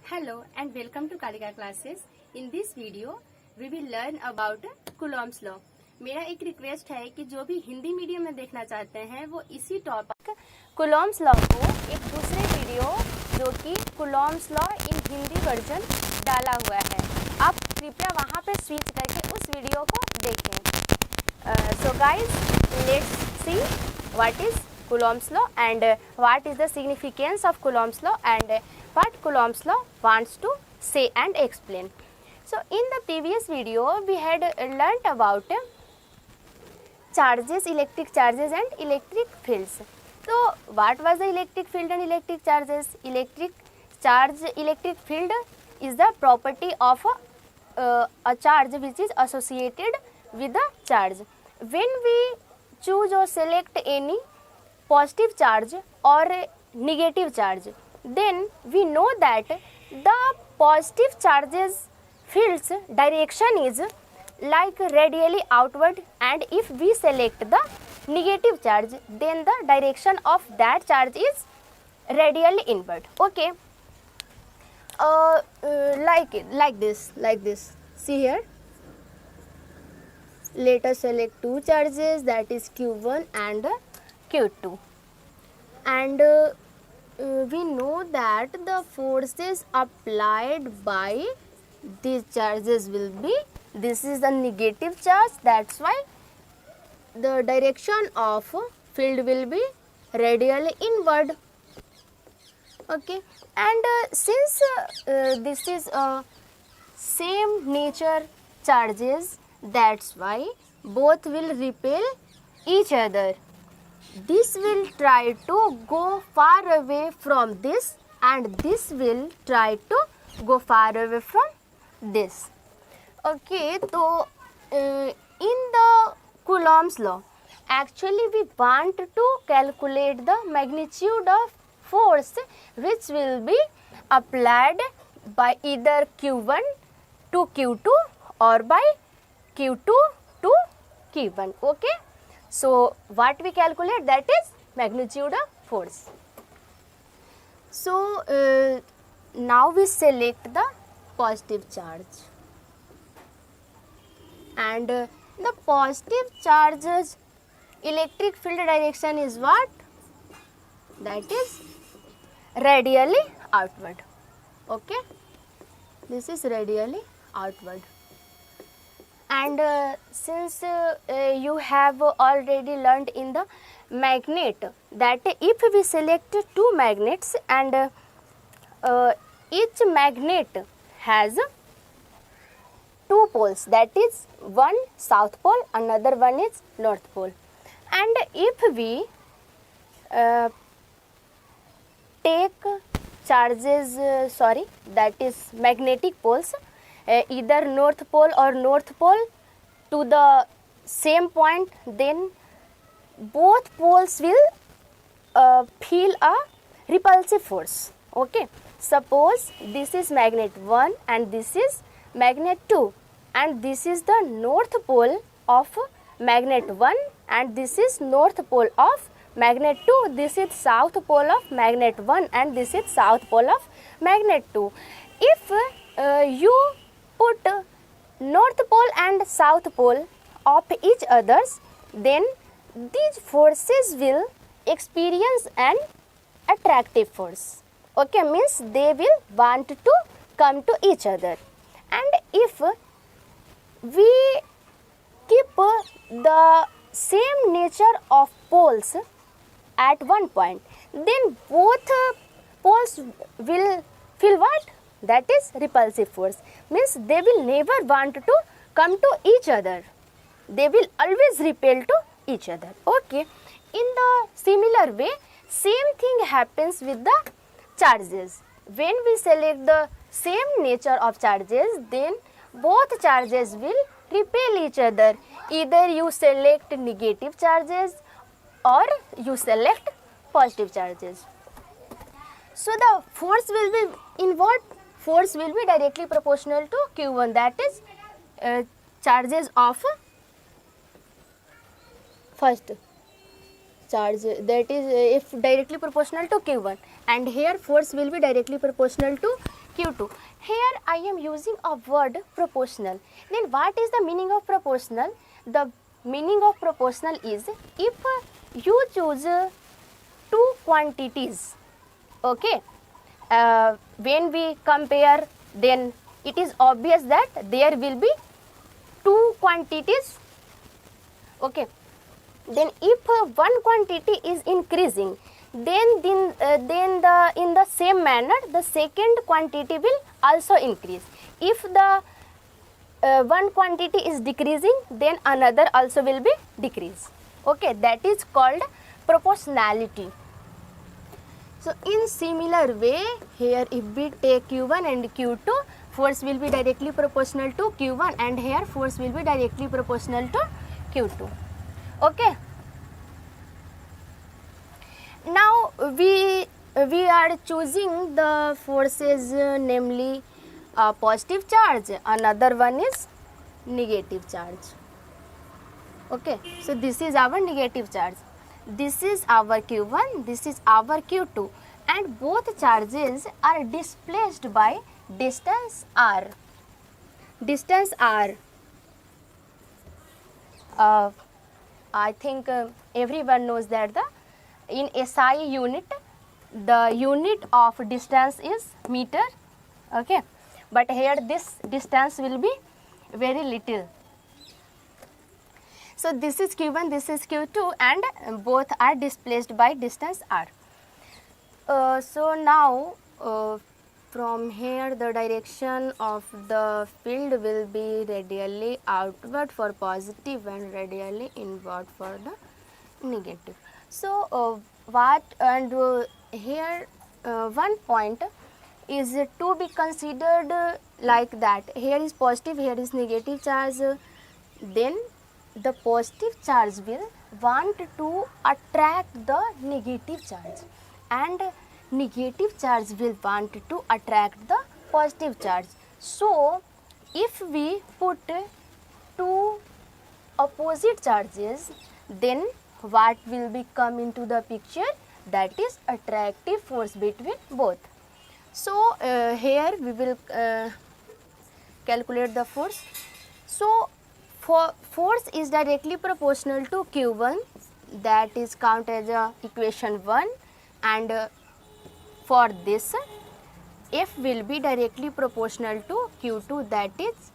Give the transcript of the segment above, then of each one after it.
Hello and welcome to Kalika classes. In this video, we will learn about Coulomb's law. मेरा एक request है कि जो भी हिंदी मीडियम में देखना चाहते हैं वो इसी टॉपिक Coulomb's law को एक दूसरे वीडियो जो कि Coulomb's law इन हिंदी वर्जन डाला हुआ है, आप कृपया वहाँ पे स्विच करके उस वीडियो को देखें. So guys, let's see what is Coulomb's law and what is the significance of Coulomb's law and what Coulomb's law wants to say and explain. So in the previous video we had learnt about charges, electric charges and electric fields. So what was the electric field and electric charges? Electric charge, electric field is the property of a charge which is associated with the charge. When we choose or select any positive charge or negative charge, then we know that the positive charges field's direction is like radially outward, and if we select the negative charge, then the direction of that charge is radially inward. Okay, like this. See here, let us select two charges, that is Q1 and Q2, and we know that the forces applied by these charges will be, this is the negative charge, that's why the direction of field will be radially inward. Okay, and since this is same nature charges, that's why both will repel each other. This will try to go far away from this and this will try to go far away from this. Okay, so in the Coulomb's law, actually we want to calculate the magnitude of force which will be applied by either Q1 to Q2 or by Q2 to Q1. Okay, so what we calculate, that is magnitude of force. So now we select the positive charge, and the positive charge's electric field direction is what? That is radially outward. Okay, this is radially outward. And since you have already learned in the magnet that if we select two magnets and each magnet has two poles, that is one south pole, another one is north pole, and if we take charges, that is magnetic poles, either north pole or north pole to the same point, then both poles will feel a repulsive force. Okay, suppose this is magnet 1 and this is magnet 2, and this is the north pole of magnet 1 and this is north pole of magnet 2, this is south pole of magnet 1 and this is south pole of magnet 2. If you put north pole and south pole of each others, then these forces will experience an attractive force. Okay, means they will want to come to each other. And if we keep the same nature of poles at one point, then both poles will feel what? That is repulsive force, means they will never want to come to each other, they will always repel to each other. Okay, in the similar way, same thing happens with the charges. When we select the same nature of charges, then both charges will repel each other, either you select negative charges or you select positive charges. So the force will be in what? Force will be directly proportional to Q1, that is charges of first charge, that is if directly proportional to Q1, and here force will be directly proportional to Q2. Here I am using a word proportional. Then what is the meaning of proportional? The meaning of proportional is if you choose two quantities, okay, when we compare, then it is obvious that there will be two quantities, okay. Then if one quantity is increasing, then in the same manner the second quantity will also increase. If the one quantity is decreasing, then another also will be decrease, okay. That is called proportionality. So in similar way, here if we take Q1 and Q2, force will be directly proportional to Q1, and here force will be directly proportional to Q2, okay. Now we are choosing the forces, namely positive charge, another one is negative charge, okay. So this is our negative charge, this is our Q1, this is our Q2, and both charges are displaced by distance r. Distance r, I think everyone knows that in SI unit the unit of distance is meter, okay, but here this distance will be very little. So this is Q1, this is Q2, and both are displaced by distance r. So now from here the direction of the field will be radially outward for positive and radially inward for the negative. So here one point is to be considered like that. Here is positive, here is negative charge. Then the positive charge will want to attract the negative charge, and negative charge will want to attract the positive charge. So if we put two opposite charges, then what will be come into the picture? That is attractive force between both. So here we will calculate the force. So force is directly proportional to Q1, that is count as equation 1, and for this F will be directly proportional to Q2, that is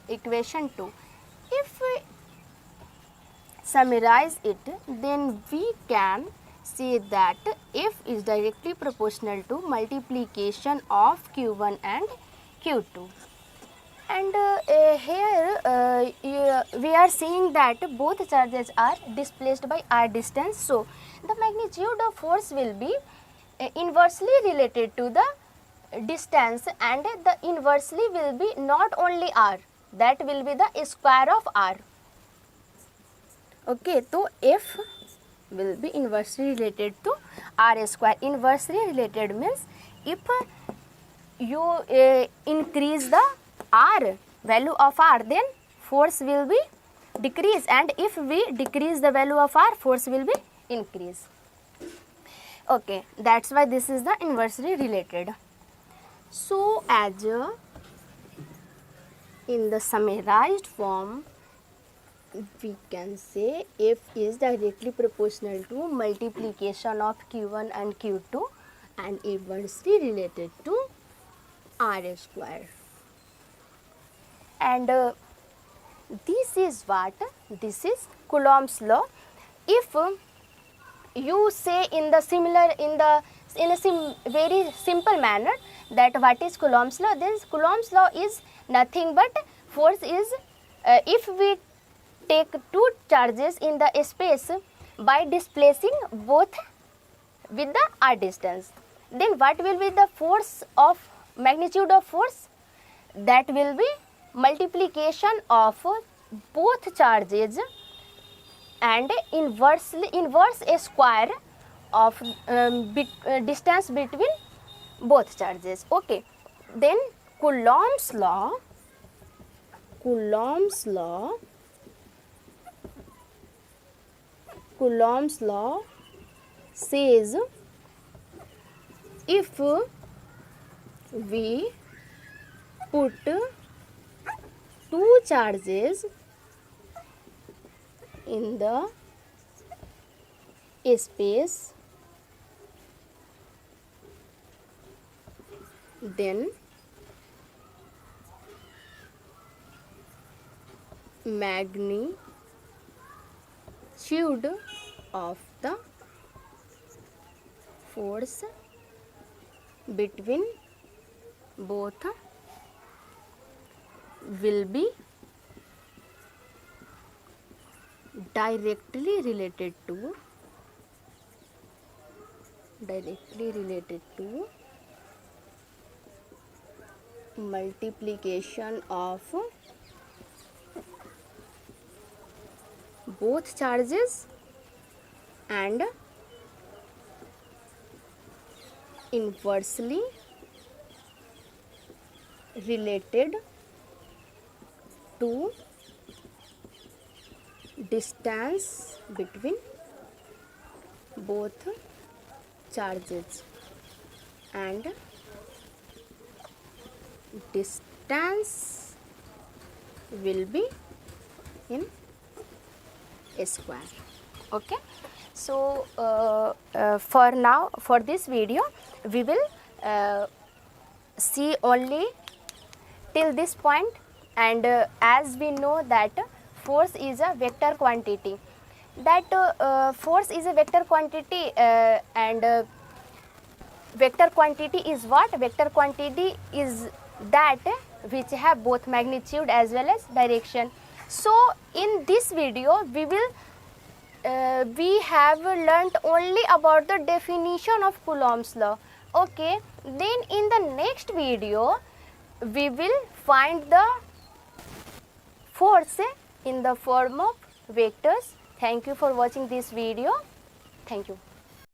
equation 2. If we summarize it, then we can say that F is directly proportional to multiplication of Q1 and Q2. And here we are seeing that both charges are displaced by r distance. So the magnitude of force will be inversely related to the distance, and the inversely will be not only r, that will be the square of r, okay. So F will be inversely related to r square. Inversely related means if you increase the r, value of r, then force will be decrease, and if we decrease the value of r, force will be increase, okay. That's why this is the inversely related. So as in the summarized form, we can say F is directly proportional to multiplication of Q1 and Q2 and inversely related to r square. And this is what? This is Coulomb's law. If you say in a very simple manner that what is Coulomb's law, then Coulomb's law is nothing but force is if we take two charges in the space by displacing both with the r distance, then what will be the force of magnitude of force? That will be multiplication of both charges and inverse a square of distance between both charges, okay. Then Coulomb's law says if we put two charges in the space, then magnitude of the force between both will be directly related to multiplication of both charges and inversely related to distance between both charges, and distance will be in a square. Okay, so for now, for this video we will see only till this point, and as we know that force is a vector quantity, force is a vector quantity, and vector quantity is what? Vector quantity is that which have both magnitude as well as direction. So in this video we have learnt only about the definition of Coulomb's law. Okay, then in the next video we will find the force in the form of vectors. Thank you for watching this video. Thank you.